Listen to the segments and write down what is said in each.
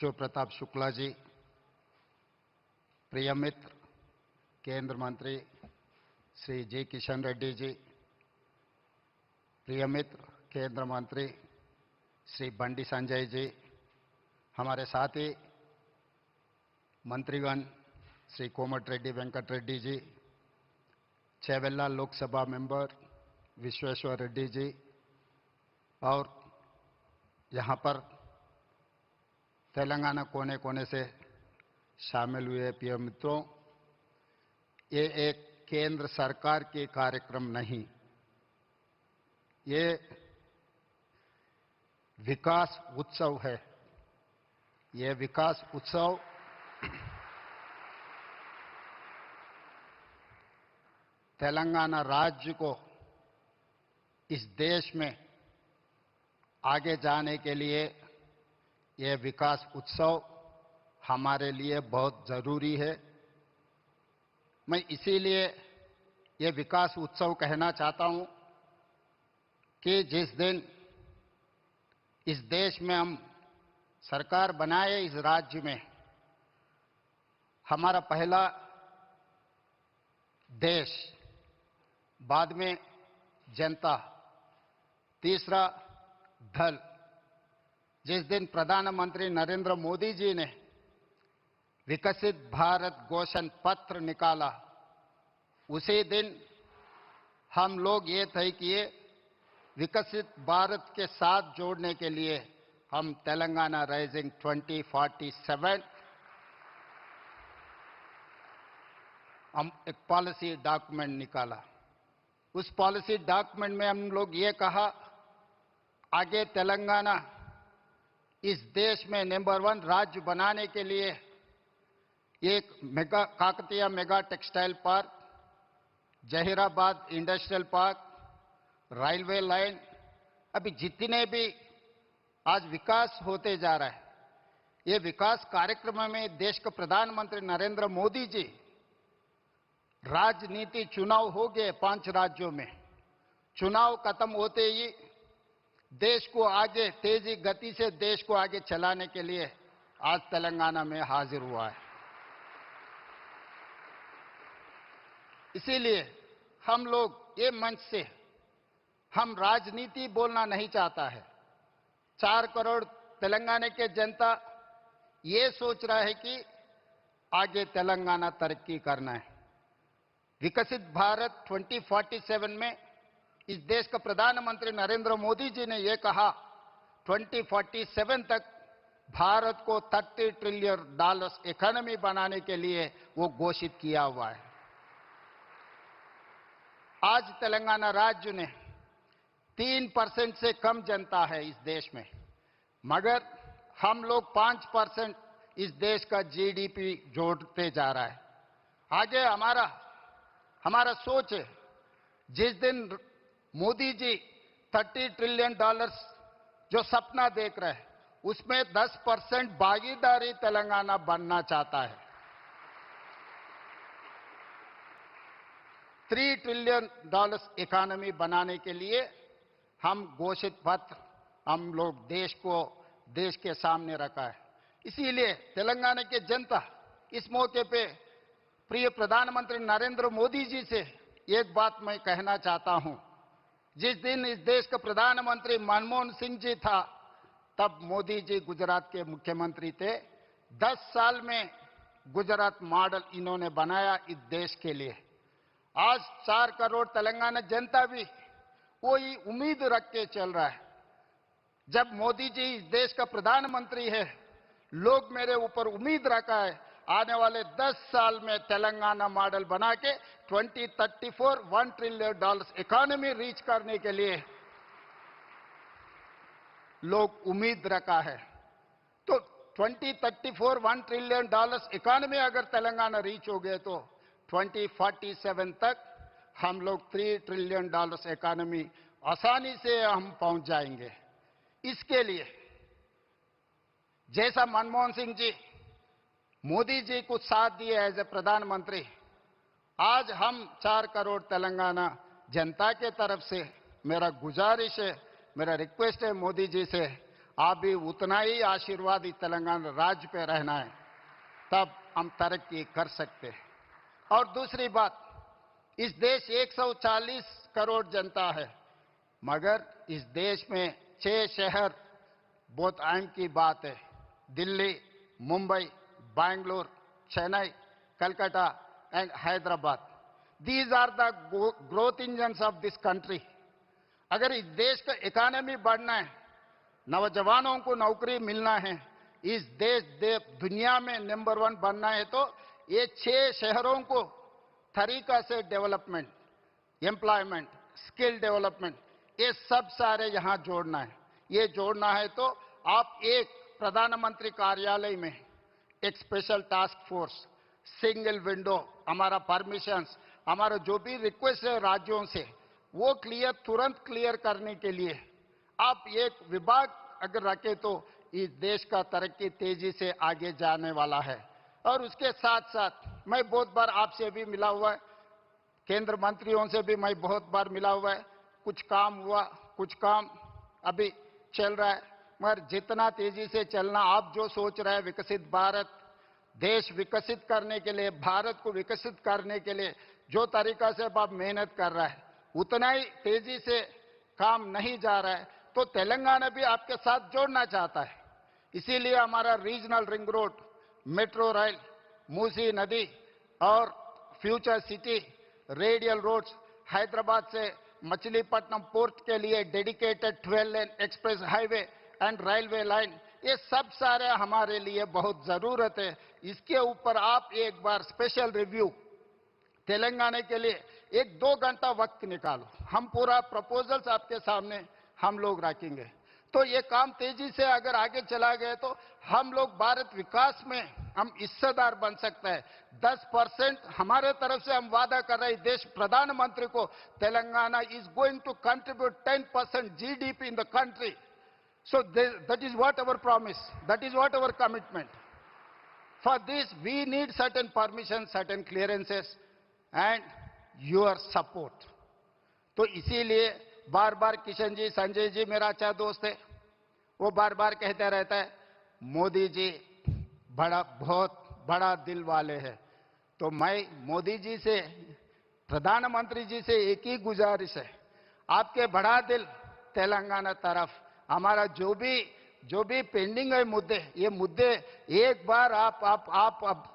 शिव प्रताप शुक्ला जी, प्रिय मित्र केंद्र मंत्री श्री जी किशन रेड्डी जी, प्रिय मित्र केंद्र मंत्री श्री बंडी संजय जी, हमारे साथी मंत्रीगण श्री कोमट रेड्डी वेंकट रेड्डी जी, चेवेल्ला लोकसभा मेंबर विश्वेश्वर रेड्डी जी और यहाँ पर तेलंगाना कोने कोने से शामिल हुए प्रिय मित्रों, ये एक केंद्र सरकार के कार्यक्रम नहीं, ये विकास उत्सव है। ये विकास उत्सव तेलंगाना राज्य को इस देश में आगे जाने के लिए, ये विकास उत्सव हमारे लिए बहुत जरूरी है। मैं इसीलिए ये विकास उत्सव कहना चाहता हूं कि जिस दिन इस देश में हम सरकार बनाए, इस राज्य में हमारा पहला देश, बाद में जनता, तीसरा दल, जिस दिन प्रधानमंत्री नरेंद्र मोदी जी ने विकसित भारत घोषण पत्र निकाला, उसी दिन हम लोग ये तय किए, विकसित भारत के साथ जोड़ने के लिए हम तेलंगाना राइजिंग 2047 हम एक पॉलिसी डॉक्यूमेंट निकाला। उस पॉलिसी डॉक्यूमेंट में हम लोग ये कहा, आगे तेलंगाना इस देश में नंबर 1 राज्य बनाने के लिए एक Kakatiya mega textile park, Zaheerabad industrial park, railway line, अभी जितने भी आज विकास होते जा रहा है, ये विकास कार्यक्रम में देश के प्रधानमंत्री नरेंद्र मोदी जी, राजनीति चुनाव हो गए 5 राज्यों में, चुनाव खत्म होते ही देश को आगे तेजी गति से देश को आगे चलाने के लिए आज तेलंगाना में हाजिर हुआ है। इसीलिए हम लोग ये मंच से हम राजनीति बोलना नहीं चाहता है। 4 करोड़ तेलंगाना के जनता ये सोच रहा है कि आगे तेलंगाना तरक्की करना है। विकसित भारत 2047 में इस देश का प्रधानमंत्री नरेंद्र मोदी जी ने यह कहा, 2047 तक भारत को $30 ट्रिलियन इकोनॉमी बनाने के लिए वो घोषित किया हुआ है। आज तेलंगाना राज्य ने 3% से कम जनता है इस देश में, मगर हम लोग 5% इस देश का जीडीपी जोड़ते जा रहा है। आगे हमारा सोच है, जिस दिन मोदी जी $30 ट्रिलियन जो सपना देख रहे हैं, उसमें 10% भागीदारी तेलंगाना बनना चाहता है। $3 ट्रिलियन इकोनॉमी बनाने के लिए हम घोषित पत्र हम लोग देश के सामने रखा है। इसीलिए तेलंगाना के जनता इस मौके पे प्रिय प्रधानमंत्री नरेंद्र मोदी जी से एक बात मैं कहना चाहता हूं। जिस दिन इस देश का प्रधानमंत्री मनमोहन सिंह जी था, तब मोदी जी गुजरात के मुख्यमंत्री थे। 10 साल में गुजरात मॉडल इन्होंने बनाया इस देश के लिए। आज 4 करोड़ तेलंगाना जनता भी वही उम्मीद रख के चल रहा है। जब मोदी जी इस देश का प्रधानमंत्री है, लोग मेरे ऊपर उम्मीद रखा है, आने वाले 10 साल में तेलंगाना मॉडल बना के 2034 $1 ट्रिलियन इकोनॉमी रीच करने के लिए लोग उम्मीद रखा है। तो 2034 $1 ट्रिलियन इकोनॉमी अगर तेलंगाना रीच हो गए तो 2047 तक हम लोग $3 ट्रिलियन इकोनॉमी आसानी से हम पहुंच जाएंगे। इसके लिए जैसा मनमोहन सिंह जी मोदी जी को साथ दिए एज ए प्रधानमंत्री, आज हम 4 करोड़ तेलंगाना जनता के तरफ से मेरा गुजारिश है, मेरा रिक्वेस्ट है मोदी जी से, आप भी उतना ही आशीर्वादी तेलंगाना राज्य पे रहना है, तब हम तरक्की कर सकते हैं। और दूसरी बात, इस देश 140 करोड़ जनता है, मगर इस देश में 6 शहर बहुत अहम की बात है। Delhi, Mumbai, Bangalore, Chennai, Calcutta and Hyderabad. These are the growth engines of this country. अगर इस देश का इकोनॉमी बढ़ना है, नौजवानों को नौकरी मिलना है, इस दुनिया में नंबर 1 बनना है, तो ये 6 शहरों को तरीका से डेवलपमेंट, एम्प्लॉयमेंट, स्किल डेवलपमेंट, ये सब सारे यहाँ जोड़ना है। ये जोड़ना है तो आप एक प्रधानमंत्री कार्यालय में एक special task force, single window, हमारा परमिशंस, हमारा जो भी रिक्वेस्ट है राज्यों से, वो तुरंत क्लियर करने के लिए आप एक विभाग अगर रखे तो इस देश का तरक्की तेजी से आगे जाने वाला है। और उसके साथ साथ मैं बहुत बार आपसे भी मिला हुआ है, केंद्र मंत्रियों से भी मैं बहुत बार मिला हुआ है, कुछ काम हुआ, कुछ काम अभी चल रहा है, मगर जितना तेजी से चलना, आप जो सोच रहे हैं विकसित भारत, देश विकसित करने के लिए, भारत को विकसित करने के लिए जो तरीका से आप मेहनत कर रहा है, उतना ही तेजी से काम नहीं जा रहा है, तो तेलंगाना भी आपके साथ जोड़ना चाहता है। इसीलिए हमारा regional ring road, metro rail, Musi नदी और future city, radial roads, Hyderabad से मछलीपट्टनम पोर्ट के लिए dedicated 12 lane express highway and railway line, ये सब सारे हमारे लिए बहुत जरूरत है। इसके ऊपर आप एक बार स्पेशल रिव्यू तेलंगाना के लिए 1-2 घंटा वक्त निकालो, हम पूरा प्रपोजल्स आपके सामने हम लोग रखेंगे। तो ये काम तेजी से अगर आगे चला गया तो हम लोग भारत विकास में हम हिस्सेदार बन सकते हैं। 10% हमारे तरफ से हम वादा कर रहे हैं देश प्रधानमंत्री को, Telangana is going to contribute 10% GDP in the country. So that is what our promise, that is what our commitment. For this we need certain permissions, certain clearances and your support. तो इसीलिए बार बार किशन जी, संजय जी मेरा अच्छा दोस्त है, वो बार बार कहते रहता है मोदी जी बहुत बड़ा दिल वाले हैं। तो मैं मोदी जी से, प्रधानमंत्री जी से एक ही गुजारिश है, आपके बड़ा दिल तेलंगाना तरफ, हमारा जो भी पेंडिंग है मुद्दे, ये मुद्दे एक बार आप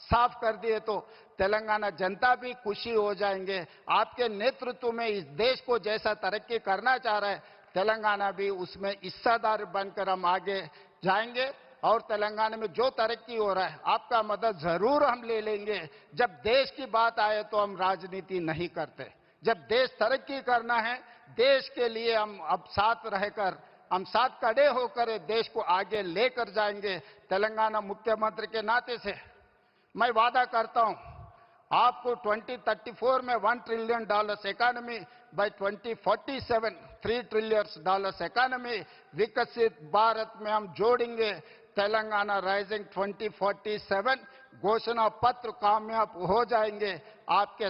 साफ कर दिए तो तेलंगाना जनता भी खुशी हो जाएंगे। आपके नेतृत्व में इस देश को जैसा तरक्की करना चाह रहा है, तेलंगाना भी उसमें हिस्सेदार बनकर हम आगे जाएंगे। और तेलंगाना में जो तरक्की हो रहा है, आपका मदद जरूर हम ले लेंगे। जब देश की बात आए तो हम राजनीति नहीं करते, जब देश तरक्की करना है, देश के लिए हम अब साथ रहकर, हम साथ खड़े होकर देश को आगे लेकर जाएंगे। तेलंगाना मुख्यमंत्री के नाते से मैं वादा करता हूं, आपको 2034 में $1 trillion economy, by 2047 $3 trillion economy, विकसित भारत में हम जोड़ेंगे। तेलंगाना राइजिंग 2047 घोषणा पत्र कामयाब हो जाएंगे। आपके